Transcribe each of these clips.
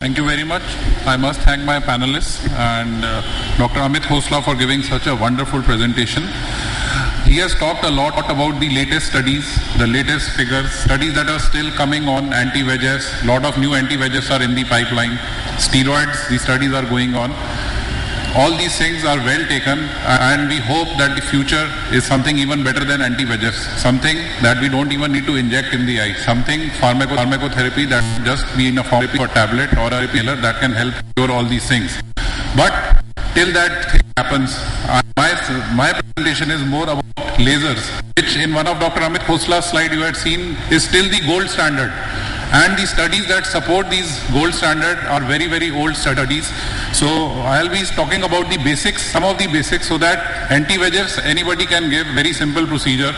Thank you very much. I must thank my panelists and Dr. Amit Khosla for giving such a wonderful presentation. He has talked a lot about the latest studies, the latest figures, studies that are still coming on anti-VEGFs. A lot of new anti-VEGFs are in the pipeline. Steroids, the studies are going on. All these things are well taken, and we hope that the future is something even better than anti-VEGFs, something that we don't even need to inject in the eye, something pharmacotherapy that just be in a form of a tablet or a pillar that can help cure all these things. But till that thing happens, my presentation is more about lasers, which in one of Dr. Amit Khosla's slide you had seen is still the gold standard. And the studies that support these gold standard are very, very old studies. So I'll be talking about the basics, some of the basics, so that anti-VEGFs anybody can give, very simple procedure.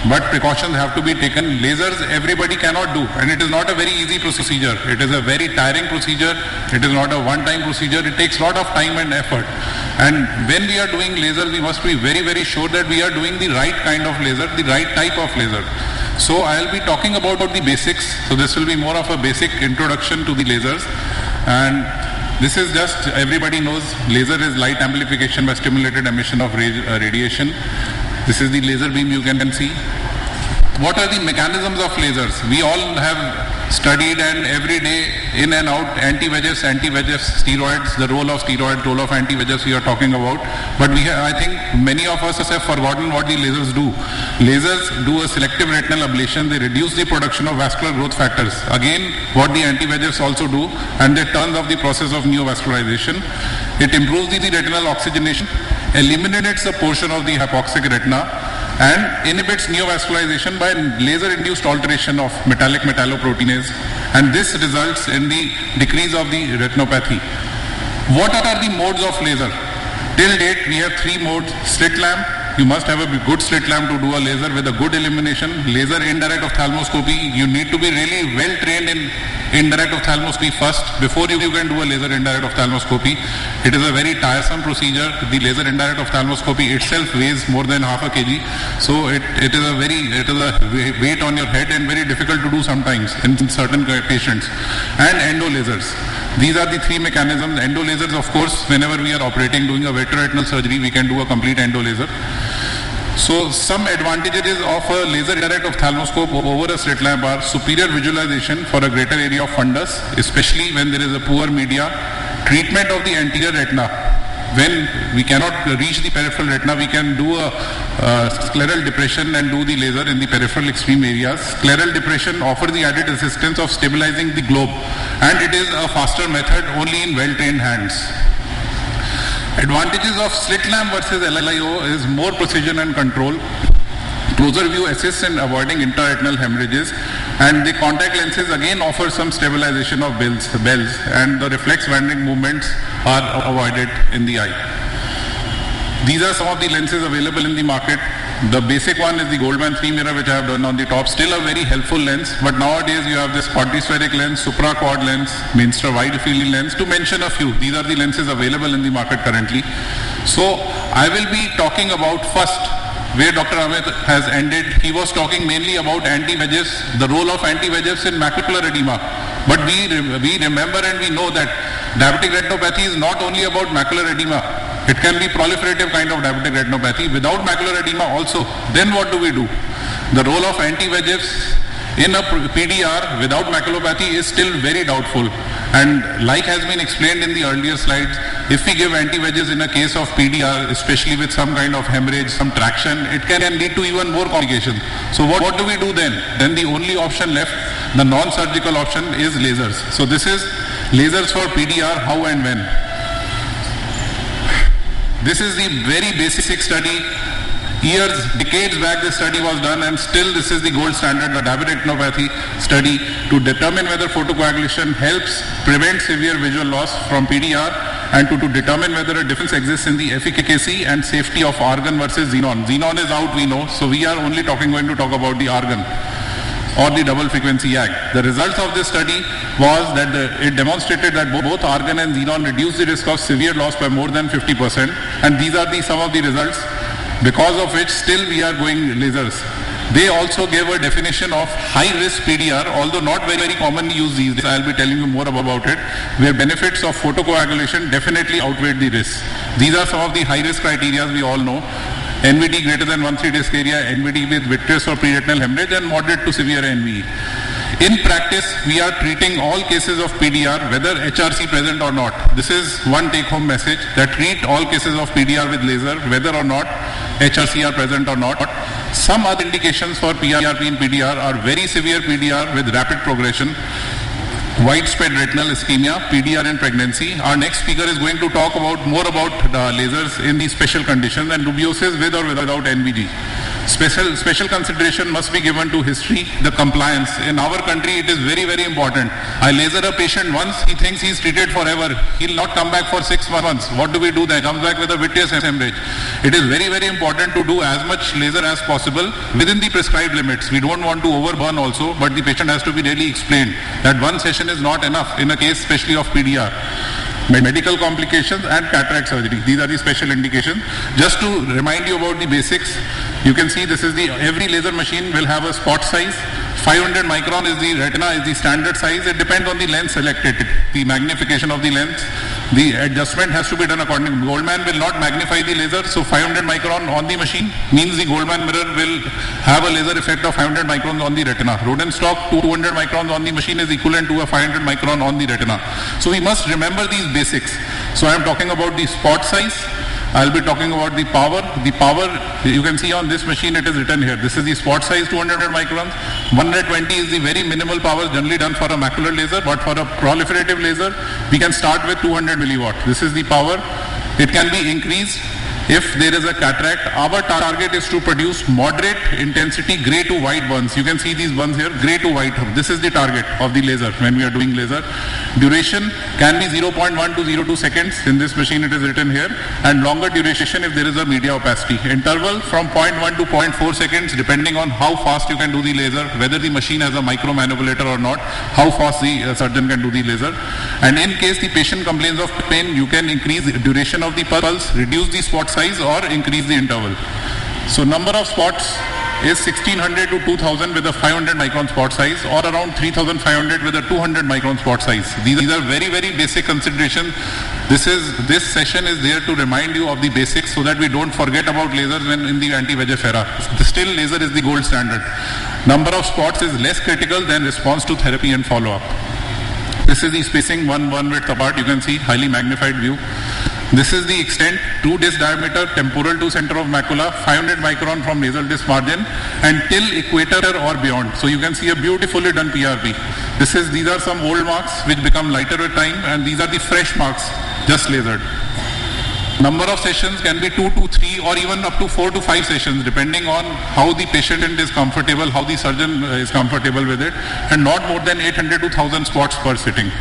But precautions have to be taken. Lasers everybody cannot do, and it is not a very easy procedure. It is a very tiring procedure. It is not a one-time procedure. It takes a lot of time and effort. And when we are doing lasers, we must be very, very sure that we are doing the right kind of laser, the right type of laser. So I'll be talking about the basics. So this will be more of a basic introduction to the lasers. And this is just, everybody knows, laser is light amplification by stimulated emission of radiation. This is the laser beam you can see. What are the mechanisms of lasers? We all have studied and every day in and out anti-VEGFs, steroids, the role of steroids, role of anti-VEGFs we are talking about. But I think many of us have forgotten what the lasers do. Lasers do a selective retinal ablation. They reduce the production of vascular growth factors. Again, what the anti-VEGFs also do, and they turn off the process of neovascularization. It improves the retinal oxygenation, eliminates a portion of the hypoxic retina, and inhibits neovascularization by laser-induced alteration of metallic metalloproteinase, and this results in the decrease of the retinopathy. What are the modes of laser? Till date, we have three modes. Slit lamp. You must have a good slit lamp to do a laser with a good illumination. Laser indirect ophthalmoscopy. You need to be really well trained in indirect ophthalmoscopy first before you can do a laser indirect ophthalmoscopy. It is a very tiresome procedure. The laser indirect ophthalmoscopy itself weighs more than half a kg. So it is a weight on your head and very difficult to do sometimes in certain patients. And endo lasers. These are the three mechanisms. Endo lasers, of course, whenever we are operating, doing a vitreoretinal surgery, we can do a complete endo laser. So some advantages of a laser indirect ophthalmoscope over a slit lamp are superior visualization for a greater area of fundus, especially when there is a poor media, treatment of the anterior retina. When we cannot reach the peripheral retina, we can do a scleral depression and do the laser in the peripheral extreme areas. Scleral depression offers the added assistance of stabilizing the globe, and it is a faster method only in well-trained hands. Advantages of slit lamp versus LIO is more precision and control. Closer view assists in avoiding intraretinal hemorrhages, and the contact lenses again offer some stabilization of bells, and the reflex wandering movements are avoided in the eye. These are some of the lenses available in the market. The basic one is the Goldman 3 mirror, which I have done on the top. Still a very helpful lens, but nowadays you have this quadrispheric lens, supra-quad lens, Minster wide field lens, to mention a few. These are the lenses available in the market currently. So I will be talking about first where Dr. Amit has ended. He was talking mainly about anti-VEGFs, the role of anti-VEGFs in macular edema. But we remember and we know that diabetic retinopathy is not only about macular edema. It can be proliferative kind of diabetic retinopathy without macular edema also. Then what do we do? The role of anti-VEGFs in a PDR without maculopathy is still very doubtful. And like has been explained in the earlier slides, if we give anti-VEGFs in a case of PDR, especially with some kind of hemorrhage, some traction, it can lead to even more complications. So what do we do then? Then the only option left, the non-surgical option, is lasers. So this is lasers for PDR, how and when. This is the very basic study. Decades back this study was done, and still this is the gold standard, the diabetic retinopathy study, to determine whether photocoagulation helps prevent severe visual loss from PDR, and to determine whether a difference exists in the efficacy and safety of argon versus xenon. Xenon is out, we know, so we are only going to talk about the argon or the double frequency YAG. The results of this study was that it demonstrated that both argon and xenon reduce the risk of severe loss by more than 50%, and these are some of the results, because of which still we are going lasers. They also gave a definition of high-risk PDR, although not very, very commonly used these days. I'll be telling you more about it, where benefits of photocoagulation definitely outweigh the risks. These are some of the high-risk criteria we all know. NVD greater than 1/3 disc area, NVD with vitreous or preretinal hemorrhage, and moderate to severe NVE. In practice, we are treating all cases of PDR, whether HRC present or not. This is one take-home message, that treat all cases of PDR with laser, whether or not HRC are present or not. Some other indications for PRP in PDR are very severe PDR with rapid progression, widespread retinal ischemia, PDR in pregnancy. Our next speaker is going to talk more about lasers in these special conditions, and dubiosis with or without NVG. Special consideration must be given to history, the compliance. In our country, it is very, very important. I laser a patient once, he thinks he's treated forever. He'll not come back for 6 months. What do we do then? Comes back with a vitreous hemorrhage. It is very, very important to do as much laser as possible within the prescribed limits. We don't want to overburn also, but the patient has to be really explained that one session is not enough in a case especially of PDR. Medical complications and cataract surgery. These are the special indications. Just to remind you about the basics, you can see this is every laser machine will have a spot size. 500 micron is the retina, is the standard size. It depends on the lens selected, the magnification of the lens. The adjustment has to be done accordingly. Goldman will not magnify the laser, so 500 micron on the machine means the Goldman mirror will have a laser effect of 500 microns on the retina. Rodenstock 200 microns on the machine is equivalent to a 500 micron on the retina. So we must remember these basics. So I am talking about the spot size. I'll be talking about the power. The power, you can see on this machine, it is written here. This is the spot size, 200 microns. 120 is the very minimal power generally done for a macular laser, but for a proliferative laser, we can start with 200 milliwatt. This is the power. It can be increased if there is a cataract. Our target is to produce moderate intensity gray to white burns. You can see these burns here, gray to white. This is the target of the laser when we are doing laser. Duration can be 0.1 to 0.2 seconds. In this machine it is written here. And longer duration if there is a media opacity. Interval from 0.1 to 0.4 seconds depending on how fast you can do the laser, whether the machine has a micro manipulator or not, how fast the surgeon can do the laser. And in case the patient complains of pain, you can increase the duration of the pulse, reduce the spot size or increase the interval. So number of spots is 1600 to 2000 with a 500 micron spot size, or around 3500 with a 200 micron spot size. These are very, very basic considerations. This session is there to remind you of the basics so that we don't forget about lasers when in the anti-VEGF era. Still laser is the gold standard. Number of spots is less critical than response to therapy and follow-up. This is the spacing one width apart. You can see highly magnified view. This is the extent, 2 disc diameter, temporal to center of macula, 500 micron from nasal disc margin, and till equator or beyond. So you can see a beautifully done PRP. These are some old marks which become lighter with time, and these are the fresh marks, just lasered. Number of sessions can be 2 to 3 or even up to 4 to 5 sessions depending on how the patient is comfortable, how the surgeon is comfortable with it, and not more than 800 to 1000 spots per sitting.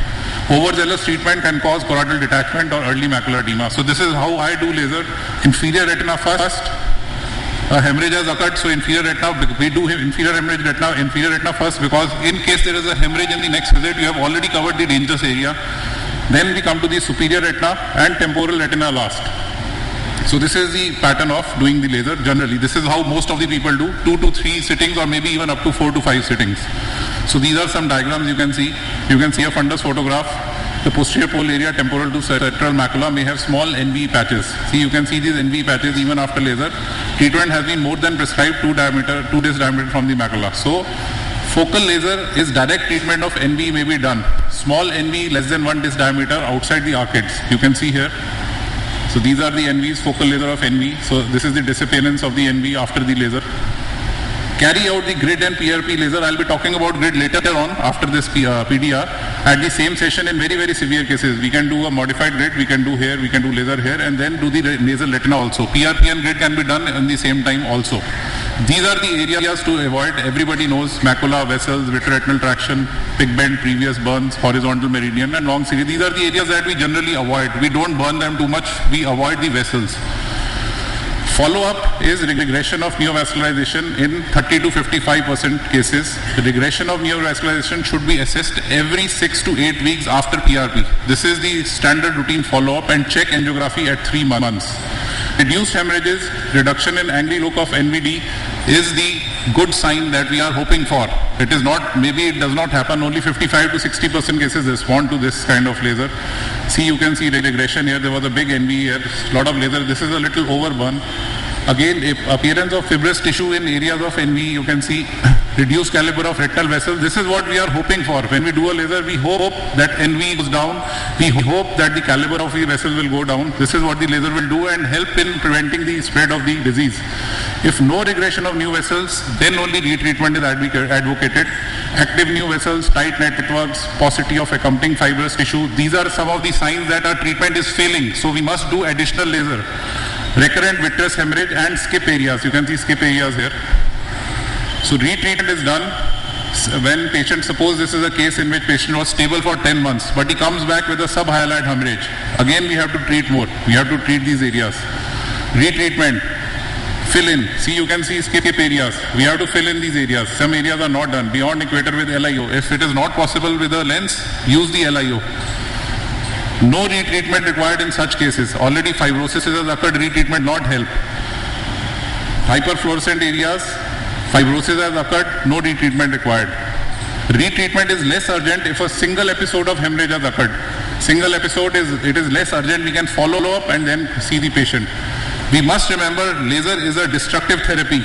Overzealous treatment can cause choroidal detachment or early macular edema. So this is how I do laser. Inferior retina first. A hemorrhage has occurred, so inferior retina, we do inferior retina first, because in case there is a hemorrhage in the next visit, you have already covered the dangerous area. Then we come to the superior retina and temporal retina last. So this is the pattern of doing the laser generally. This is how most of the people do, 2 to 3 sittings or maybe even up to 4 to 5 sittings. So these are some diagrams you can see. You can see a fundus photograph. The posterior pole area temporal to central macula may have small NVE patches. See, you can see these NVE patches even after laser. Treatment has been more than prescribed 2 disc diameter from the macula. So focal laser is direct treatment of NVE may be done. Small NVE less than 1 disc diameter outside the arcades. You can see here. So these are the NVEs, focal laser of NVE. So this is the disappearance of the NVE after the laser. Carry out the grid and PRP laser. I'll be talking about grid later on after this PDR. At the same session in very, very severe cases, we can do a modified grid, we can do here, we can do laser here, and then do the nasal retina also. PRP and grid can be done in the same time also. These are the areas to avoid. Everybody knows macula, vessels, vitreoretinal traction, pigment, previous burns, horizontal meridian, and long series. These are the areas that we generally avoid. We don't burn them too much. We avoid the vessels. Follow-up is regression of neovascularization in 30 to 55% cases. The regression of neovascularization should be assessed every 6 to 8 weeks after PRP. This is the standard routine follow-up, and check angiography at 3 months. Reduced hemorrhages, reduction in angry look of NVD is the good sign that we are hoping for. It is not, maybe it does not happen, only 55 to 60% cases respond to this kind of laser. See, you can see the regression here, there was a big NV here, lot of laser, this is a little overburn. Again, appearance of fibrous tissue in areas of NV, you can see reduced caliber of retinal vessels. This is what we are hoping for. When we do a laser, we hope that NV goes down. We hope that the caliber of the vessels will go down. This is what the laser will do and help in preventing the spread of the disease. If no regression of new vessels, then only retreatment is advocated. Active new vessels, tight networks, paucity of accompanying fibrous tissue. These are some of the signs that our treatment is failing. So we must do additional laser. Recurrent vitreous hemorrhage and skip areas. You can see skip areas here. So retreatment is done when patient, suppose this is a case in which patient was stable for 10 months, but he comes back with a subhyaloid hemorrhage. Again, we have to treat more. We have to treat these areas. Retreatment, fill in. See, you can see skip areas. We have to fill in these areas. Some areas are not done. Beyond equator with LIO. If it is not possible with a lens, use the LIO. No retreatment required in such cases. Already fibrosis has occurred, retreatment not help. Hyperfluorescent areas, fibrosis has occurred, no retreatment required. Retreatment is less urgent if a single episode of hemorrhage has occurred. Single episode is less urgent, we can follow up and then see the patient. We must remember laser is a destructive therapy.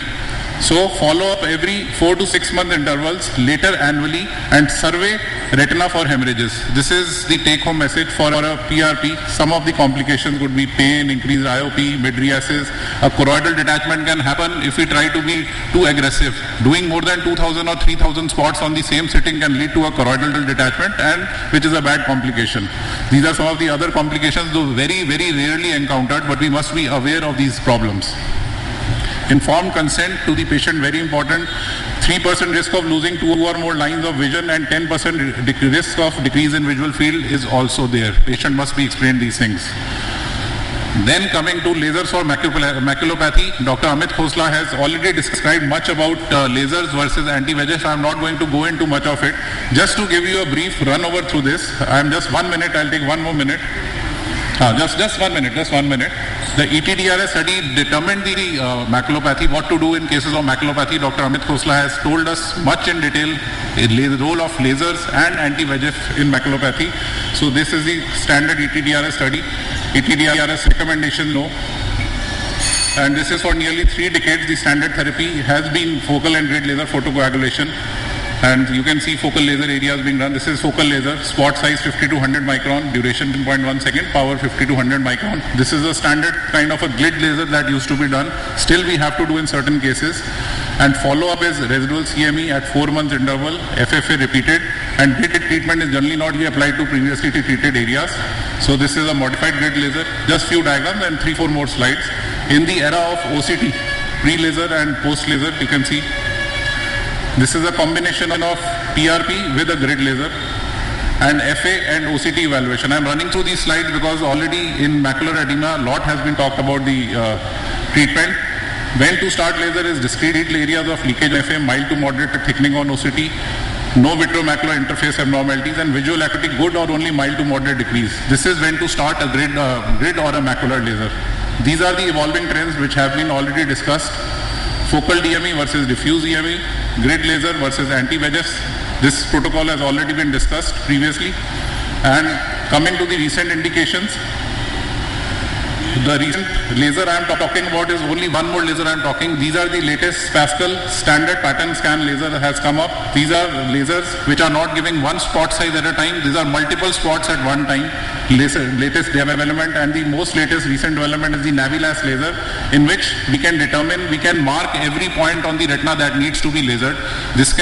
So follow up every 4 to 6 month intervals, later annually, and survey retina for hemorrhages. This is the take home message for a PRP. Some of the complications could be pain, increased IOP, mydriasis. A choroidal detachment can happen if we try to be too aggressive. Doing more than 2,000 or 3,000 spots on the same sitting can lead to a choroidal detachment, and which is a bad complication. These are some of the other complications, though very, very rarely encountered, but we must be aware of these problems. Informed consent to the patient, very important. 3% risk of losing 2 or more lines of vision and 10% risk of decrease in visual field is also there. Patient must be explained these things. Then coming to lasers for maculopathy, Dr. Amit Khosla has already described much about lasers versus anti-VEGF. I am not going to go into much of it. Just to give you a brief run over through this, I am just 1 minute, I'll take 1 more minute. Just 1 minute. The ETDRS study determined the maculopathy, what to do in cases of maculopathy. Dr. Amit Khosla has told us much in detail the role of lasers and anti-VEGF in maculopathy. So this is the standard ETDRS study. ETDRS recommendation no. And this is for nearly 3 decades. The standard therapy has been focal and grid laser photocoagulation. And you can see focal laser areas being done. This is focal laser, spot size 50 to 100 micron, duration 10.1 second, power 50 to 100 micron. This is a standard kind of a grid laser that used to be done. Still we have to do in certain cases. And follow-up is residual CME at 4 months interval, FFA repeated, and grid treatment is generally not be applied to previously treated areas. So this is a modified grid laser. Just few diagrams and 3-4 more slides. In the era of OCT, pre-laser and post-laser, you can see this is a combination of PRP with a grid laser and FA and OCT evaluation. I am running through these slides because already in macular edema, a lot has been talked about the treatment. When to start laser is discrete areas of leakage FA, mild to moderate thickening on OCT, no vitreomacular interface abnormalities, and visual acuity good or only mild to moderate decrease. This is when to start a grid or a macular laser. These are the evolving trends which have been already discussed. Focal DME versus diffuse DME, grid laser versus anti-VEGF. This protocol has already been discussed previously. And coming to the recent indications, the recent laser I am talking about is only one more laser I am talking. These are the latest Pascal standard pattern scan laser that has come up. These are lasers which are not giving one spot size at a time. These are multiple spots at one time. Latest development and the most latest recent development is the Navilas laser, in which we can mark every point on the retina that needs to be lasered. This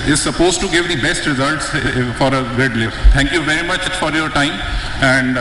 is supposed to give the best results for a grid laser. Thank you very much for your time, and